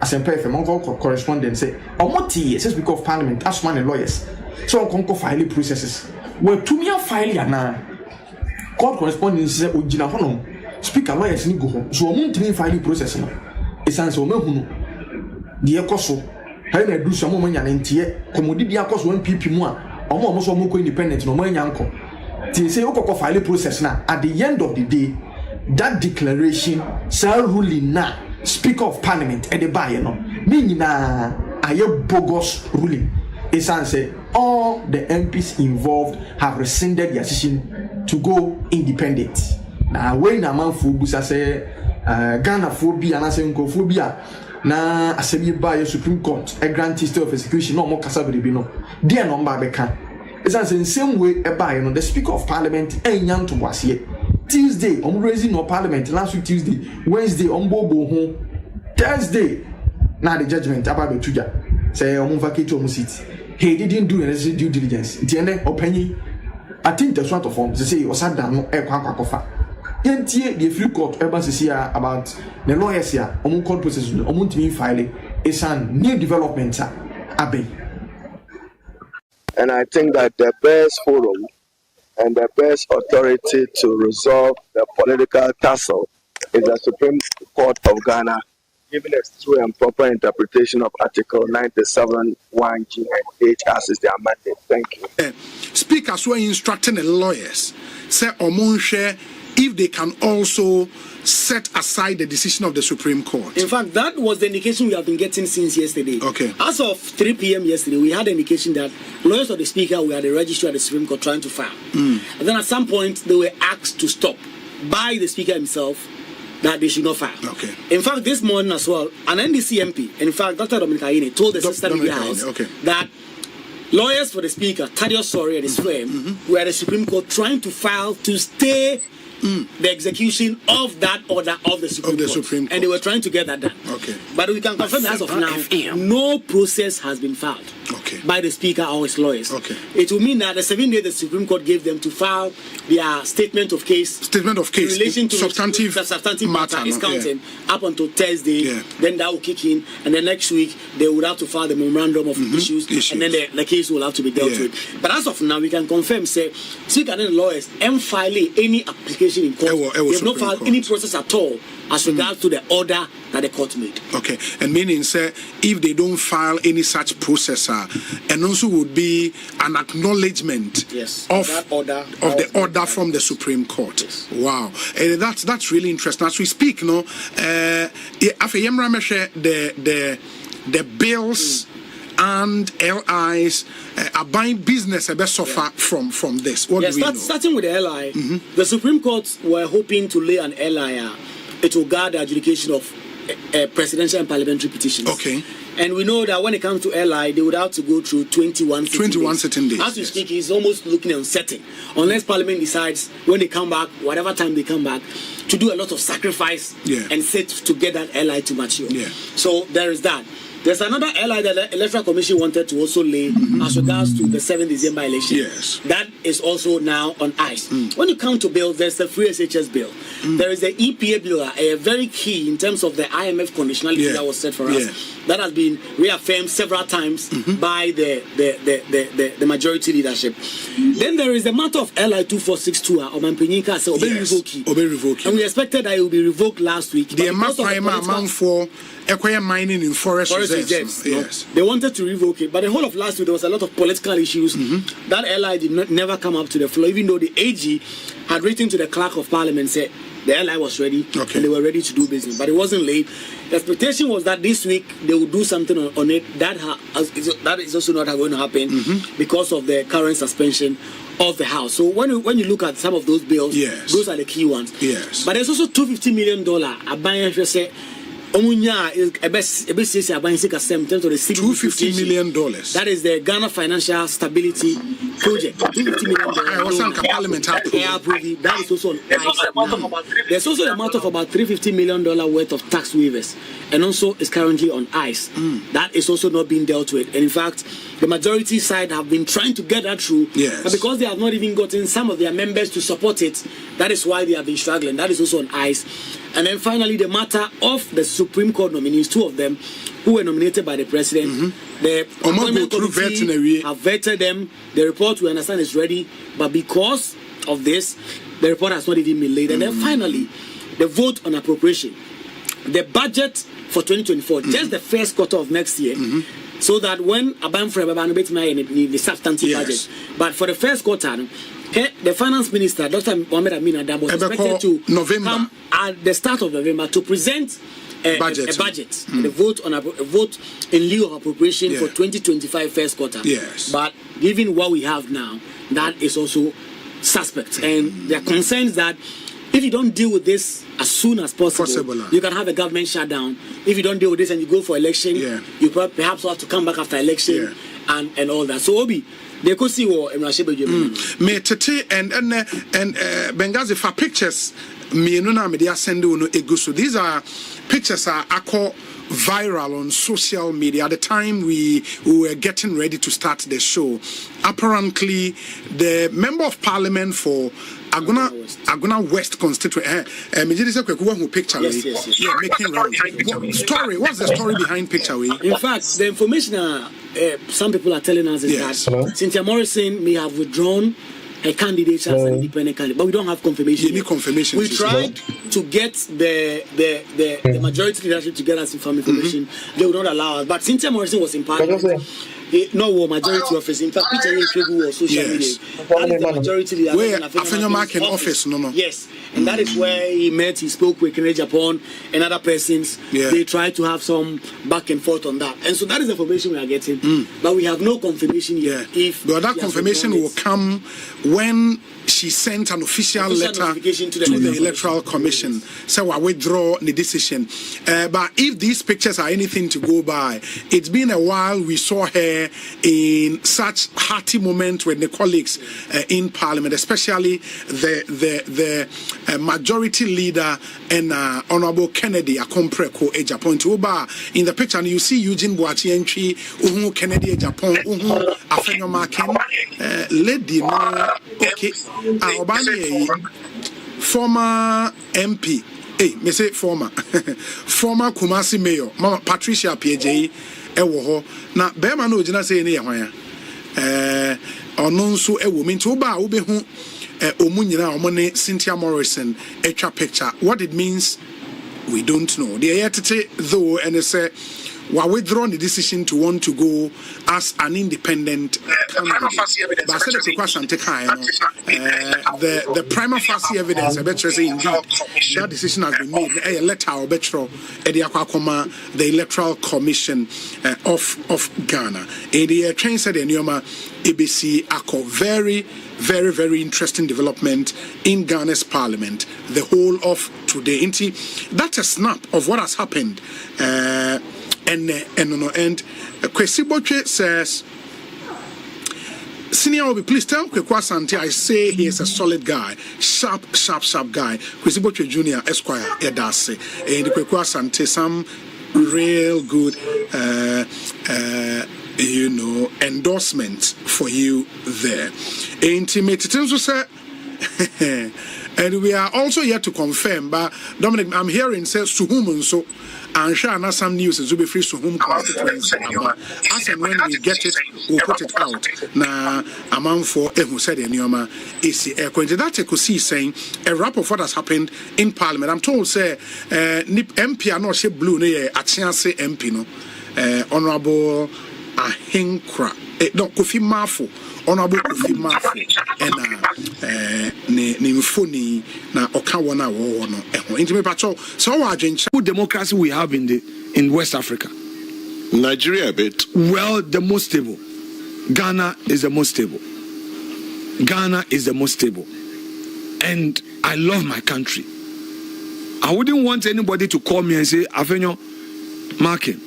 as a correspondent say, Omoti, says Speaker of Parliament, as one lawyers. So on file processes. Well, to me, a file now. Court correspondent says, Ojina Hono, Speaker lawyers need go home. So I'm to me file process. It's answer Omehuno. The Ecoso, how do some woman and Tia, commodity across 1 pp more, almost more independent, no more yanko. They say, Oko file process now. At the end of the day, that declaration shall ruling now. Speaker of Parliament at the buyer, no, meaning a bogus ruling. It's answer all the MPs involved have rescinded their decision to go independent. Now, when a man for Busa say Ghana phobia and I say phobia, na assembly by a Supreme Court, a grant state of execution, no more Casabino. Dear number becan. It's answer in same way a buyer, the Speaker of Parliament ain't young to was here. Tuesday, I'm raising no Parliament. Last week Tuesday, Wednesday, Bobo home. Thursday, now the judgment about the Tuja. Say, I'm vacate your seat. He didn't do any due diligence. Tiene opinion. I think the sort of form. They say, was that no air quack. Yentie the free court embassy here about the lawyers here. Court process. To filing. It's a new development. Abe. And I think that the best forum and the best authority to resolve the political tussle is the Supreme Court of Ghana, giving a true and proper interpretation of Article 97, 1G and H as is their mandate. Thank you. Speakers were instructing the lawyers, say Omonche, if they can also set aside the decision of the Supreme Court. In fact, that was the indication we have been getting since yesterday. Okay. As of 3 p.m. yesterday, we had an indication that lawyers of the Speaker were at the registry at the Supreme Court trying to file. And then at some point, they were asked to stop by the Speaker himself that they should not file. Okay. In fact, this morning as well, an NDC MP, in fact, Dr. Dominic Ayine told the Sister Media House that lawyers for the Speaker, Thaddeus Sori and his firm, were at the Supreme Court trying to file to stay the execution of that order of the Supreme Court. And they were trying to get that done. Okay. But we can confirm that as of now, no process has been filed by the Speaker or his lawyers. Okay. It will mean that the 7 days the Supreme Court gave them to file their statement of case in relation to substantive matter is counting up until Thursday. Then that will kick in, and then next week they would have to file the memorandum of issues, and then the case will have to be dealt with. But as of now, we can confirm, say, Speaker and the lawyers ain't filing any application in court. They have not filed any process at all as regards to the order that the court made. Okay, and meaning, sir, if they don't file any such process, and also would be an acknowledgement of the order from the Supreme Court. Yes. Wow, that's really interesting. As we speak, no, the bills and LIs are buying business a bit suffer from this. What do we know? Starting with the LI, the Supreme Court were hoping to lay an LI. It will guard the adjudication of presidential and parliamentary petitions. Okay. And we know that when it comes to LI, they would have to go through 21 sitting days. As we speak, it's almost looking uncertain. Unless Parliament decides when they come back, whatever time they come back, to do a lot of sacrifice and sit to get that LI to mature. So there is that. There's another LI that the Electoral Commission wanted to also lay as regards to the 7th December election. Yes. That is also now on ice. When you come to bills, there's the free SHS bill. There is the EPA bill, a very key in terms of the IMF conditionality that was set for us. That has been reaffirmed several times by the majority leadership. Then there is the matter of LI 2462 or Mampinika, so revoked. And we expected that it would be revoked last week. The amount for mining in forest reserves. Yes. They wanted to revoke it, but the whole of last week there was a lot of political issues. That LI did never come up to the floor, even though the AG had written to the clerk of parliament said the LI was ready and they were ready to do business, but it wasn't late. The expectation was that this week they would do something on it. That is also not going to happen because of the current suspension of the House. So when you look at some of those bills, those are the key ones. But there's also $250 million. $250 million. That is the Ghana Financial Stability Project. $250 million. That is also on ice. There's also a amount of about $350 million worth of tax waivers, and also is currently on ice. That is also not being dealt with. And in fact, the majority side have been trying to get that through. Yes. But because they have not even gotten some of their members to support it, that is why they have been struggling. That is also on ice. And then finally, the matter of the Supreme Court nominees, 2 of them who were nominated by the president. The appointment committee have vetted them. The report, we understand, is ready. But because of this, the report has not even been laid. And then finally, the vote on appropriation. The budget for 2024, just the first quarter of next year, so that when the substantive budget, but for the first quarter, the finance minister, Dr. Mohamed Amin Adam, was expected to come at the start of November to present a budget, the vote on a vote in lieu of appropriation for 2025 first quarter. Yes. But given what we have now, that is also suspect, and there are concerns that if you don't deal with this as soon as possible, you can have a government shutdown. If you don't deal with this and you go for election, you perhaps have to come back after election and all that. So Obi, they could see what me tete and Benghazi for pictures me no na me dey send no Iddrisu. These are pictures are viral on social media. At the time we were getting ready to start the show, apparently the member of parliament for Aguna West constituency, picture making rounds. Story, what's the story behind picture? In fact, the information some people are telling us is that Cynthia Morrison may have withdrawn a candidate as an independent candidate, but we don't have confirmation. You need confirmation. We tried to get the majority leadership to get us information. They would not allow us. But Cynthia Morrison was in parliament. No majority office. In fact, Peter Yekegu was social media. That is the majority leader. Where Afenyomark in office, no. Yes, and that is where he met. He spoke with Kennedy Japan and other persons. They tried to have some back and forth on that, and so that is the information we are getting. But we have no confirmation yet. But that confirmation will come when she sent an official letter to the Electoral Commission. So I withdraw the decision. But if these pictures are anything to go by, it's been a while we saw her in such hearty moments with the colleagues in Parliament, especially the majority leader and Honorable Kennedy Akompreko Ejapon. In the picture, and you see Eugene Boachi entry, Kennedy Ejapon, Afenyomark, Lady okay. Obani, former MP, me say former Kumasi Mayor, Mama Patricia PJ, Ewoho. Now, Bema no jina say any hwan ya. Ono nso ewo me nti oba obehu omunyina omone Cynthia Morrison etwa picture. What it means, we don't know. The ayetete though, and say we withdrawn the decision to want to go as an independent candidate. But I said the prima facie evidence, I bet you say indeed that decision has been made. A letter or betro the Electoral Commission of Ghana. The train said in Yoma ABC Ako very, very, very interesting development in Ghana's parliament. The whole of today. That's a snap of what has happened. And Kwesi Boche says, Senior Obi, please tell Kwekwa Sante I say he is a solid guy, sharp guy. Kwesi Boche Jr. Esquire Edase, and Kwekwa Sante some real good endorsement for you there. Intimate also say, and we are also yet to confirm, but Dominic, I'm hearing says to whom and so. And sure, some news is will be free to whom constituency. As and when we get it, we'll put it out. Now, amount for who said in Yoma is acquainted. That I could see saying a wrap of what has happened in Parliament. I'm told, say, Nip MP are not shape blue, a chance MP, no, Honorable Ahinkra, no, Kofi Mafu. Honorable Kofi Mafu and Nimfuni na Okawana war no intimate patrol. So what democracy we have in West Africa? Nigeria a bit. Well, the most stable. Ghana is the most stable. Ghana is the most stable. And I love my country. I wouldn't want anybody to call me and say, Afenyo, Markin,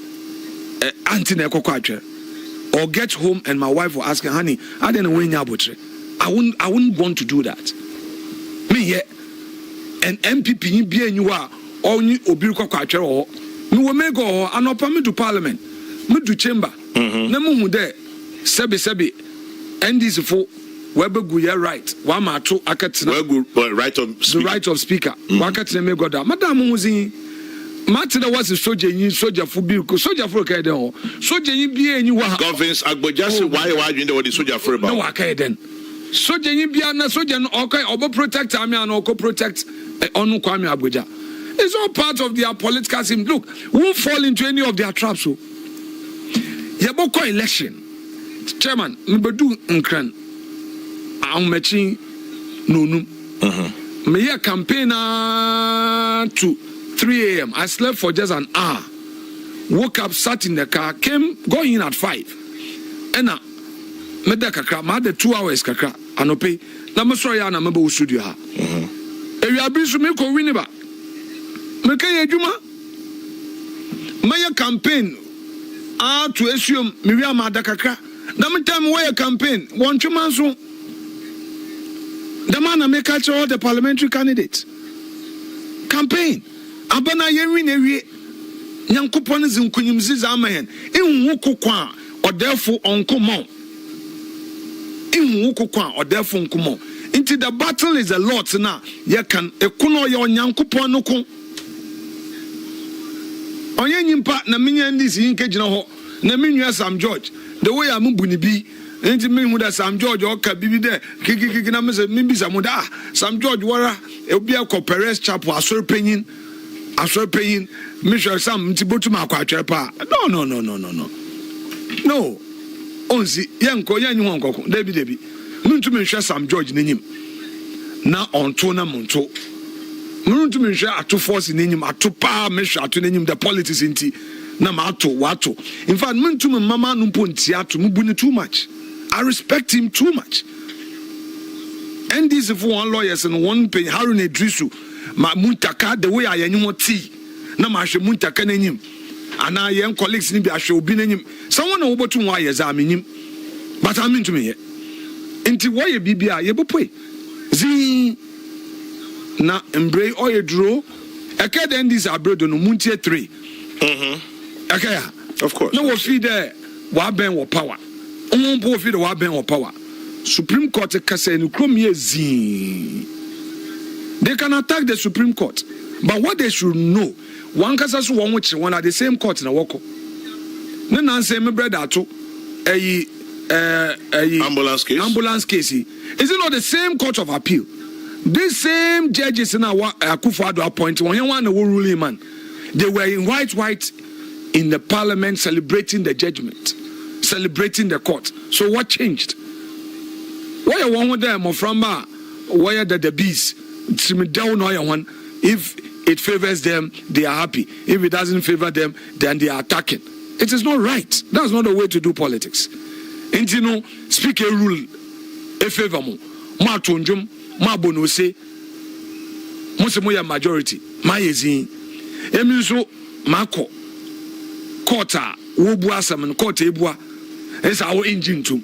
Antine Kokwache. Or get home and my wife will ask her, honey, I didn't win your butcher. I wouldn't want to do that. Me here, an MPP be you are only Obirko Quacher or no will make go and not permit to Parliament. Me to chamber. Nemu there. Sebi NDC for webegu ya right wa ma to akatina the right of speaker wakatina me goda madam muzi Martin was a soldier for bill soldier for kaden soldier yin bia enyi wa governs agbojase why you know what the soldier for about no akaden soldier yin bia na soldier no okay obo protect am and oko protect onu kwame agboja. It's all part of their political system. Look, we won't fall into any of their traps. So yaboko election chairman mbedu nkran amechi nonu me here campaign to 3 a.m. I slept for just an hour. Woke up, sat in the car, going in at 5. And made the kakra, I had the 2 hours kakra. Anope, na me sorry na me bo studio ha. E wi abisu me ko wini ba. Me kan adwuma. My campaign to assume me wi amada kakra. Na me time where campaign, one twuma so. The man make catch all the parliamentary candidates. Campaign. Abana yewin ewie nyankopon zinkunyimzi zamahen enwu kokwa odefo onkomo enwu kokwa odefo onkomo into the battle is a lot na ye can ekono ye onyankopon no ko onye nyimpa na menya ndisi yinke gina ho na menwa Sam George the way am buni bi enti menhu da Sam George oka bibi de kiki na mese mbisa mu da Sam George wara obi akọ Perez Chapel asori penyin Mr. Sam Tibotu Makwa. No. Onzi, yanko, Debbie. Muntu Mensha Sam George Ninim. Na on tona monto. Muntu Mensha atu force in him, atu pa Mesha atu him the politics inti. Na mato, wato. In fact, Muntu Mama Numpunti atu mubuni too much. I respect him too much. And this is for one lawyers and one pay Haruna Iddrisu. Ma muntaka the way I anyumo tea na ma hwe muntaka nanyim ana yen colleagues ni bi ahwe obi nanyim someone no botu nwa ye za menyim but I mean to me here enti wo ye bibia ye bopoi zi na embrace oye duro eke den this abroad no muntie 3 okay of course no wo feed there wa ben wo power umbo feed wa ben wo power Supreme Court kase ni krom ye zi. They can attack the Supreme Court. But what they should know, one case one which one at the same court in a wako. No nonsense, my brother to a ambulance case. Ambulance case. Is it not the same court of appeal? These same judges in our Akufo-Addo appointed when you want the ruling man. They were in white in the parliament celebrating the judgment, celebrating the court. So what changed? Why you want them from where the bees? If it favors them, they are happy. If it doesn't favor them, then they are attacking. It is not right. That's not the way to do politics. And you know, speak a rule, a favor mo, ma tonjum, ma bonose, moya majority, ma yezin. Emiso mako, kota, wobua saman, kota ebua. It's our engine too.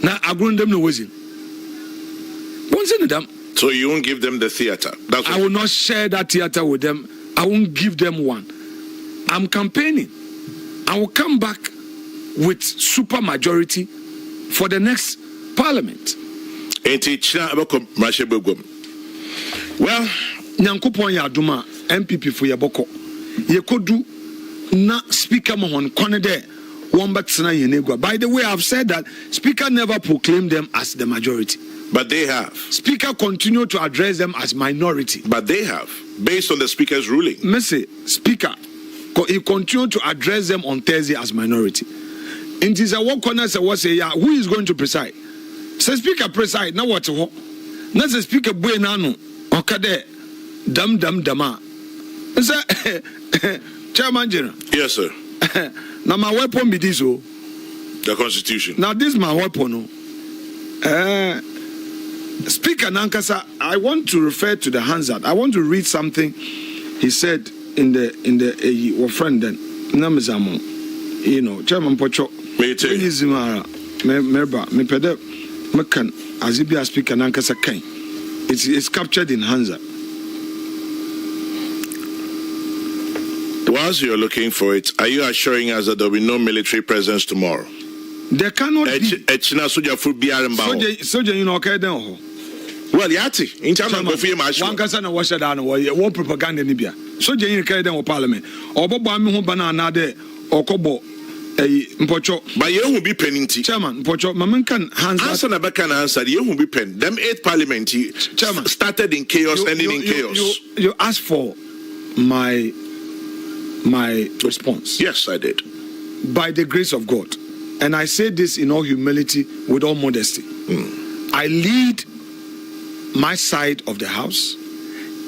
Na agrun them no wazin. What's in them? So you won't give them the theater? I will not share that theater with them. I won't give them one. I'm campaigning. I will come back with super majority for the next parliament. Well, Nyankopon Yaduma, MPP for Yaboko. Yekodu na speaker mohon konede wambatsana yenegwa. By the way, I've said that speaker never proclaimed them as the majority. But they have. Speaker continued to address them as minority. But they have, based on the speaker's ruling. Messi, speaker, he continued to address them on Thursday as minority. In this one corner, who is going to preside? Say speaker preside. Now what? Now the speaker buenano. Okade dama. Say Chairman General. Yes, sir. Now my weapon be this. The Constitution. Now this is my weapon. Speaker Nankasa, I want to refer to the Hansard. I want to read something he said in the friend then Namizamo. You know, Chairman Pocho. Me too. Me pede mekan azibia Speaker Nankasa Ken. It's captured in Hansard. Whilst you're looking for it, are you assuring us that there will be no military presence tomorrow? There cannot be. Echina soldier for BRM. Soldier, you know, okay, then. Well, Yati, in Chama, one person was shut down, one propaganda in Libya. Soldier, you carry them parliament. Or Bob Banana there, or Kobo. Mpocho, but you won't be penning tea. Chairman, Mpocho, Maman can answer the back and answer. You won't be pen. Them 8 parliament Chairman started in chaos, ending in chaos. You asked for my response. Yes, I did. By the grace of God, and I say this in all humility, with all modesty. I lead my side of the house,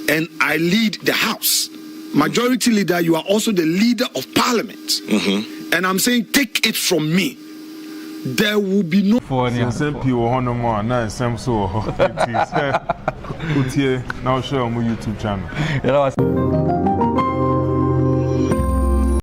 and I lead the house. Majority leader, you are also the leader of parliament. And I'm saying, take it from me. There will be no. For people, now show on my YouTube channel.